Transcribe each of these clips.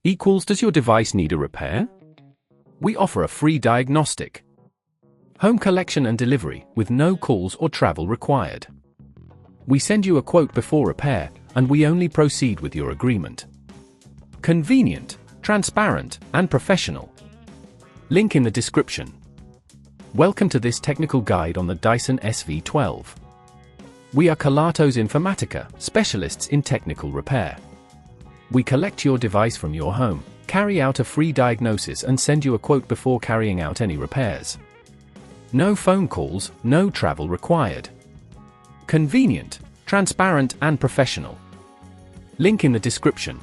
equals does your device need a repair? We offer a free diagnostic. Home collection and delivery with no calls or travel required. We send you a quote before repair, and we only proceed with your agreement. Convenient, transparent, and professional. Link in the description. Welcome to this technical guide on the Dyson SV12. We are Kelatos Informatica, specialists in technical repair. We collect your device from your home, carry out a free diagnosis and send you a quote before carrying out any repairs. No phone calls, no travel required. Convenient, transparent and professional. Link in the description.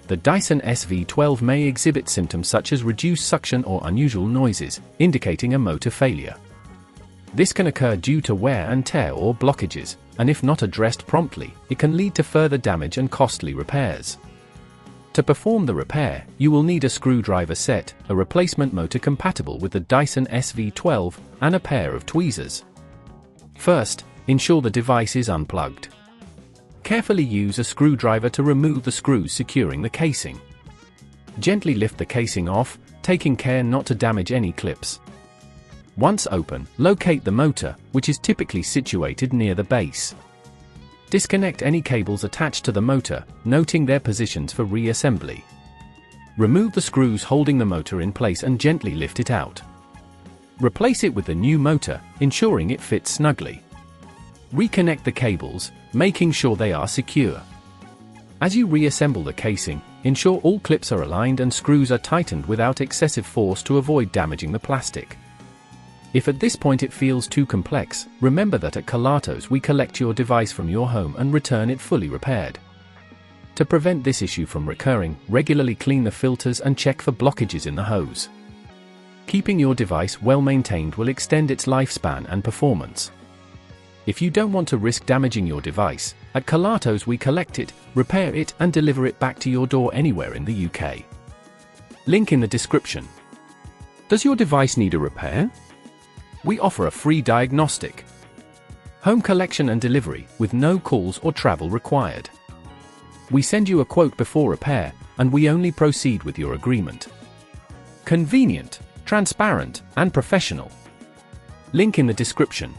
The Dyson SV12 may exhibit symptoms such as reduced suction or unusual noises, indicating a motor failure. This can occur due to wear and tear or blockages, and if not addressed promptly, it can lead to further damage and costly repairs. To perform the repair, you will need a screwdriver set, a replacement motor compatible with the Dyson SV12, and a pair of tweezers. First, ensure the device is unplugged. Carefully use a screwdriver to remove the screws securing the casing. Gently lift the casing off, taking care not to damage any clips. Once open, locate the motor, which is typically situated near the base. Disconnect any cables attached to the motor, noting their positions for reassembly. Remove the screws holding the motor in place and gently lift it out. Replace it with the new motor, ensuring it fits snugly. Reconnect the cables, making sure they are secure. As you reassemble the casing, ensure all clips are aligned and screws are tightened without excessive force to avoid damaging the plastic. If at this point it feels too complex, remember that at Kelatos we collect your device from your home and return it fully repaired. To prevent this issue from recurring, regularly clean the filters and check for blockages in the hose. Keeping your device well maintained will extend its lifespan and performance. If you don't want to risk damaging your device, at Kelatos we collect it, repair it and deliver it back to your door anywhere in the UK. Link in the description. Does your device need a repair? We offer a free diagnostic. Home collection and delivery with no calls or travel required. We send you a quote before repair, and we only proceed with your agreement. Convenient, transparent, and professional. Link in the description.